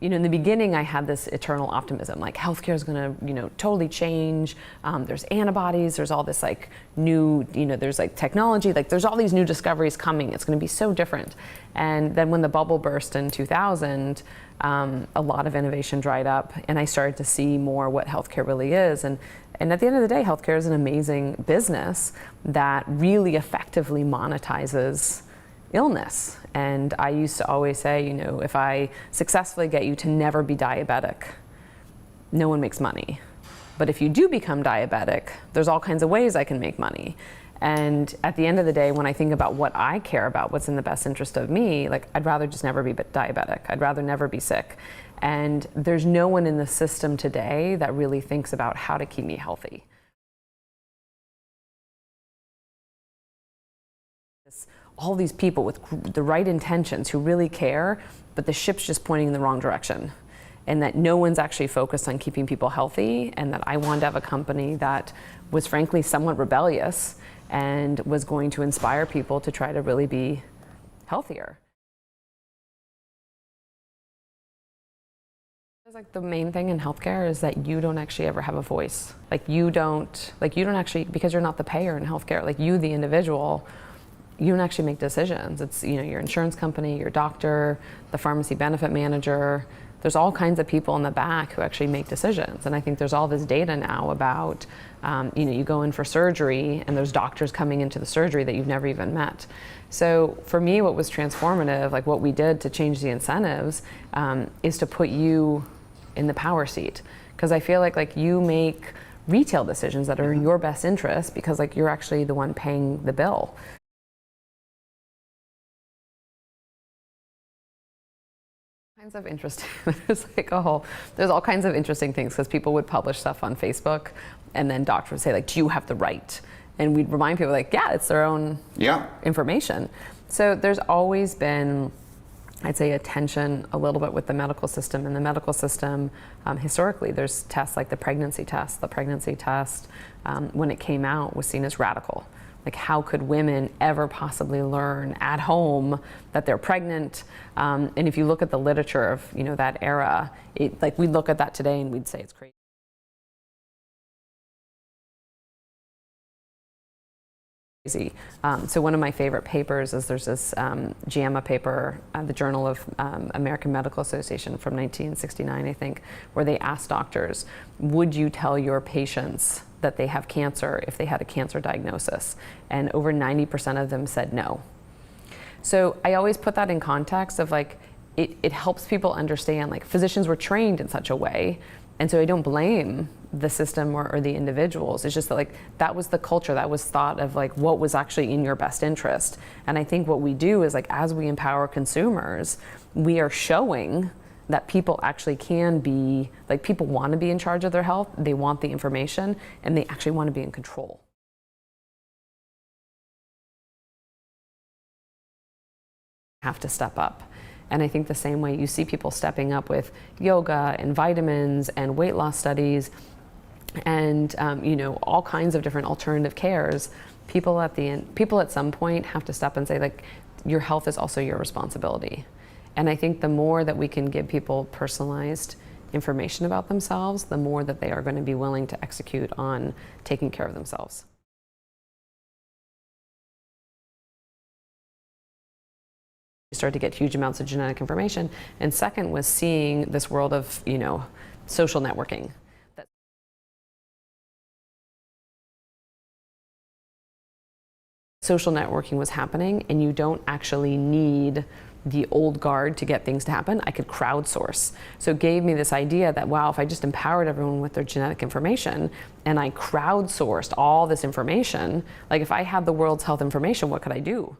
You know, in the beginning, I had this eternal optimism, like healthcare is going to, totally change. There's antibodies, there's all this like new, there's like technology, like there's all these new discoveries coming. It's going to be so different. And then when the bubble burst in 2000, a lot of innovation dried up, and I started to see more what healthcare really is. And at the end of the day, healthcare is an amazing business that really effectively monetizes illness. And I used to always say, if I successfully get you to never be diabetic, no one makes money. But if you do become diabetic, there's all kinds of ways I can make money. And at the end of the day, when I think about what I care about, what's in the best interest of me, like I'd rather just never be diabetic. I'd rather never be sick. And there's no one in the system today that really thinks about how to keep me healthy. All these people with the right intentions who really care, but the ship's just pointing in the wrong direction. And that no one's actually focused on keeping people healthy, and that I wanted to have a company that was frankly somewhat rebellious and was going to inspire people to try to really be healthier. Like the main thing in healthcare is that you don't actually ever have a voice. You don't actually, because you're not the payer in healthcare, like you, the individual, you don't actually make decisions. It's your insurance company, your doctor, the pharmacy benefit manager. There's all kinds of people in the back who actually make decisions. And I think there's all this data now about, you go in for surgery and there's doctors coming into the surgery that you've never even met. So for me, what was transformative, like what we did to change the incentives, is to put you in the power seat. Because I feel like you make retail decisions that are in your best interest because you're actually the one paying the bill. Kinds of interesting. There's all kinds of interesting things because people would publish stuff on Facebook, and then doctors would say do you have the right? And we'd remind people yeah, it's their own information. So there's always been, I'd say, a tension a little bit with the medical system. And the medical system, historically, there's tests like the pregnancy test. The pregnancy test, when it came out, was seen as radical. How could women ever possibly learn at home that they're pregnant? And if you look at the literature of that era, we'd look at that today and we'd say it's crazy. So one of my favorite papers is there's this JAMA paper, the Journal of American Medical Association from 1969, I think, where they asked doctors, would you tell your patients that they have cancer if they had a cancer diagnosis? And over 90% of them said no. So I always put that in context of it helps people understand physicians were trained in such a way. And so I don't blame the system or the individuals. It's just that that was the culture, that was thought of what was actually in your best interest. And I think what we do is as we empower consumers, we are showing that people actually can be, people want to be in charge of their health, they want the information, and they actually want to be in control. Have to step up. And I think the same way you see people stepping up with yoga and vitamins and weight loss studies and all kinds of different alternative cares, people at some point have to step and say your health is also your responsibility. And I think the more that we can give people personalized information about themselves, the more that they are going to be willing to execute on taking care of themselves. We started to get huge amounts of genetic information. And second was seeing this world of, social networking. Social networking was happening, and you don't actually need the old guard to get things to happen. I could crowdsource. So it gave me this idea that, wow, if I just empowered everyone with their genetic information and I crowdsourced all this information, if I had the world's health information, what could I do?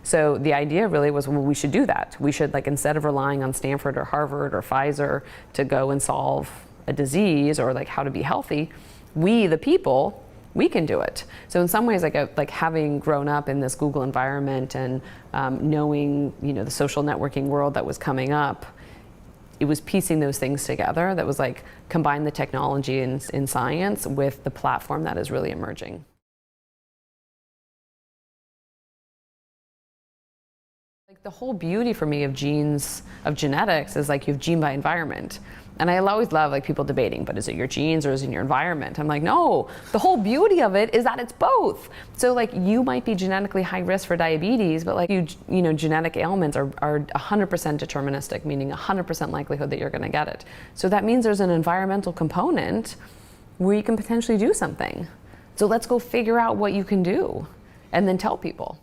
So the idea really was, well, we should do that. We should, instead of relying on Stanford or Harvard or Pfizer to go and solve a disease or how to be healthy, we, the people, we can do it. So in some ways, having grown up in this Google environment and knowing, the social networking world that was coming up, it was piecing those things together that was combine the technology in science with the platform that is really emerging. The whole beauty for me of genes, of genetics, is like you have gene by environment. And I always love like people debating, but is it your genes or is it your environment? I'm like, no, the whole beauty of it is that it's both. So like you might be genetically high risk for diabetes, but like you know, genetic ailments are 100% deterministic, meaning 100% likelihood that you're gonna get it. So that means there's an environmental component where you can potentially do something. So let's go figure out what you can do and then tell people.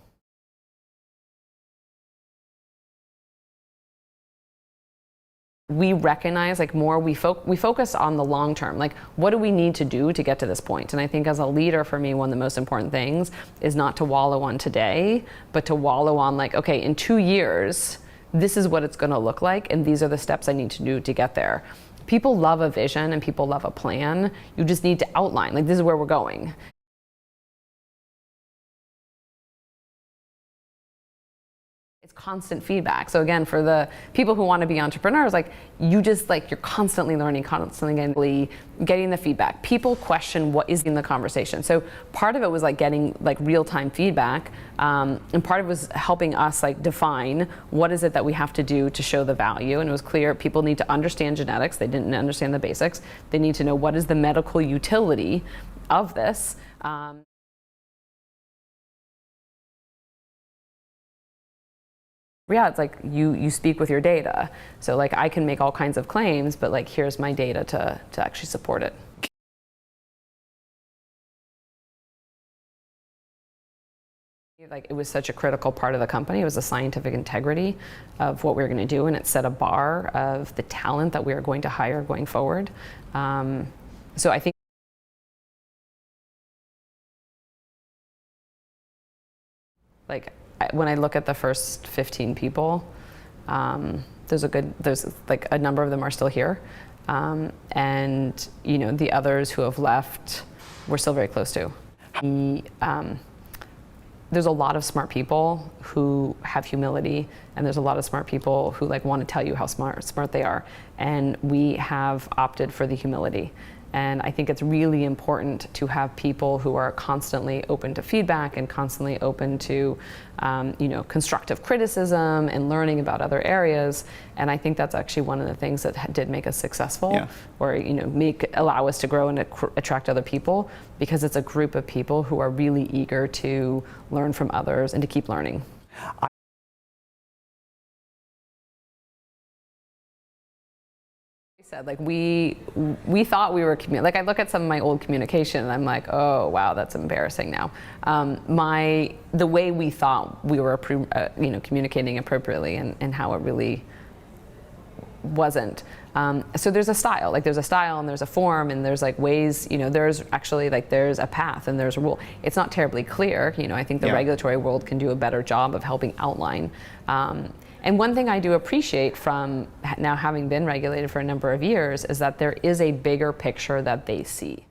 We recognize like more, we focus on the long term, like what do we need to do to get to this point? And I think as a leader, for me, one of the most important things is not to wallow on today, but to wallow on like, okay, in 2 years, this is what it's gonna look like, and these are the steps I need to do to get there. People love a vision and people love a plan. You just need to outline, like this is where we're going. It's constant feedback. So again, for the people who want to be entrepreneurs, like you just like, you're constantly learning, constantly getting the feedback. People question what is in the conversation. So part of it was like getting like real-time feedback, and part of it was helping us like define what is it that we have to do to show the value. And it was clear people need to understand genetics. They didn't understand the basics. They need to know what is the medical utility of this. Yeah, it's like you speak with your data. So like I can make all kinds of claims, but like here's my data to actually support it. Like it was such a critical part of the company. It was the scientific integrity of what we were going to do, and it set a bar of the talent that we are going to hire going forward. So I think like when I look at the first 15 people, there's like a number of them are still here. And you know, the others who have left, we're still very close to. There's a lot of smart people who have humility, and there's a lot of smart people who like want to tell you how smart they are. And we have opted for the humility. And I think it's really important to have people who are constantly open to feedback and constantly open to, you know, constructive criticism and learning about other areas. And I think that's actually one of the things that did make us successful, or you know, allow us to grow and attract other people, because it's a group of people who are really eager to learn from others and to keep learning. Said like we thought we were like, I look at some of my old communication and I'm like, oh wow, that's embarrassing now. The way we thought we were you know, communicating appropriately, and how it really wasn't. So there's a style, like there's a style and there's a form and there's like ways, you know, there's actually like there's a path and there's a rule. It's not terribly clear, you know. I think the regulatory world can do a better job of helping outline. And one thing I do appreciate from now having been regulated for a number of years is that there is a bigger picture that they see.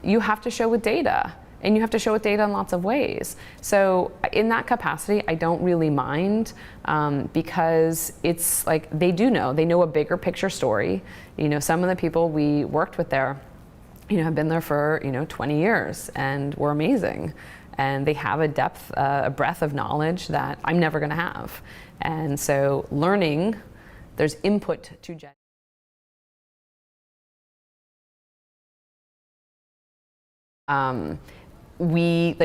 You have to show with data, and you have to show with data in lots of ways. So in that capacity, I don't really mind, because it's like they know a bigger picture story. You know, some of the people we worked with there, you know, have been there for, you know, 20 years and were amazing. And they have a depth, a breadth of knowledge that I'm never gonna have. And so learning, there's input to we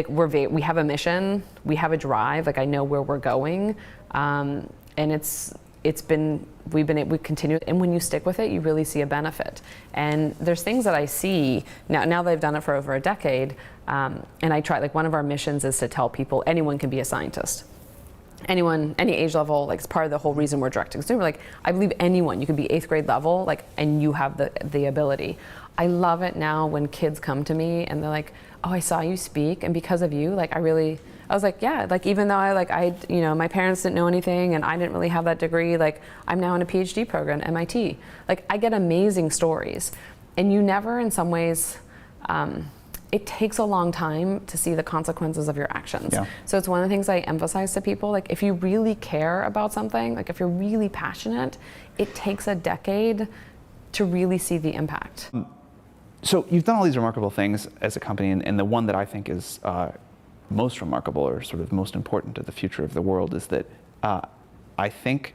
have a mission, we have a drive, like I know where we're going, and we continue, and when you stick with it, you really see a benefit. And there's things that I see now that I've done it for over a decade, and I try, like one of our missions is to tell people anyone can be a scientist. Anyone, any age level, like it's part of the whole reason we're direct to consumer. Like I believe anyone, you can be 8th grade level, like, and you have the ability. I love it now when kids come to me and they're like, oh, I saw you speak, and because of you, like I was like, yeah, like even though you know, my parents didn't know anything and I didn't really have that degree, like I'm now in a PhD program at MIT. Like I get amazing stories, and you never, in some ways, it takes a long time to see the consequences of your actions. So it's one of the things I emphasize to people, like if you really care about something, like if you're really passionate, it takes a decade to really see the impact. So you've done all these remarkable things as a company, and the one that I think is most remarkable or sort of most important to the future of the world is that I think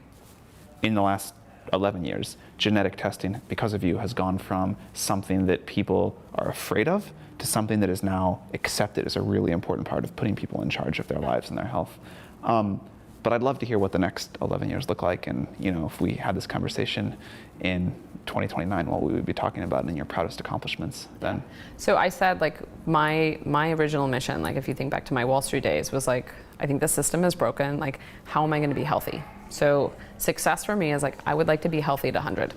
in the last 11 years, genetic testing, because of you, has gone from something that people are afraid of to something that is now accepted as a really important part of putting people in charge of their lives and their health. But I'd love to hear what the next 11 years look like, and if we had this conversation in 2029, what we would be talking about and your proudest accomplishments then. So I said, like, my original mission, like if you think back to my Wall Street days, was like, I think the system is broken, like how am I going to be healthy? So success for me is like, I would like to be healthy at 100.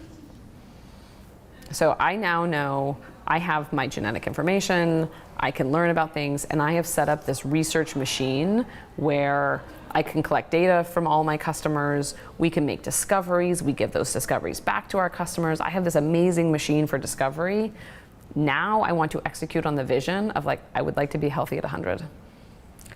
So I now know I have my genetic information, I can learn about things, and I have set up this research machine where I can collect data from all my customers, we can make discoveries, we give those discoveries back to our customers. I have this amazing machine for discovery. Now I want to execute on the vision of like, I would like to be healthy at 100.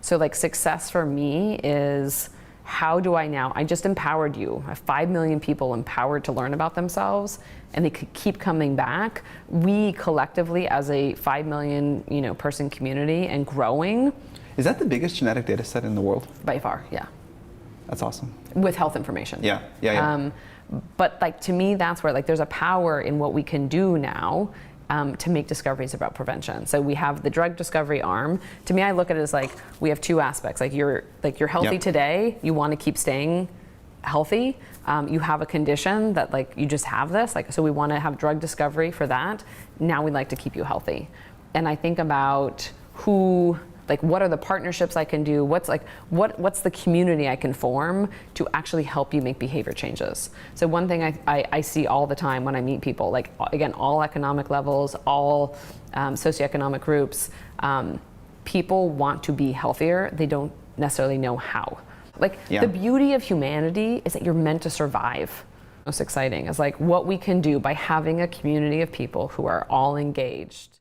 So like success for me is, how do I just empowered you. I have 5 million people empowered to learn about themselves, and they could keep coming back. We collectively, as a 5 million person community and growing. Is that the biggest genetic data set in the world? By far, yeah. That's awesome. With health information. Yeah. But like to me, that's where like there's a power in what we can do now to make discoveries about prevention. So we have the drug discovery arm. To me, I look at it as like we have two aspects. Like you're healthy today. You want to keep staying healthy. You have a condition that like you just have this. Like so, we want to have drug discovery for that. Now we'd like to keep you healthy. And I think about what are the partnerships I can do? What's the community I can form to actually help you make behavior changes? So one thing I see all the time when I meet people, like again, all economic levels, all socioeconomic groups, people want to be healthier. They don't necessarily know how. The beauty of humanity is that you're meant to survive. Most exciting is like what we can do by having a community of people who are all engaged.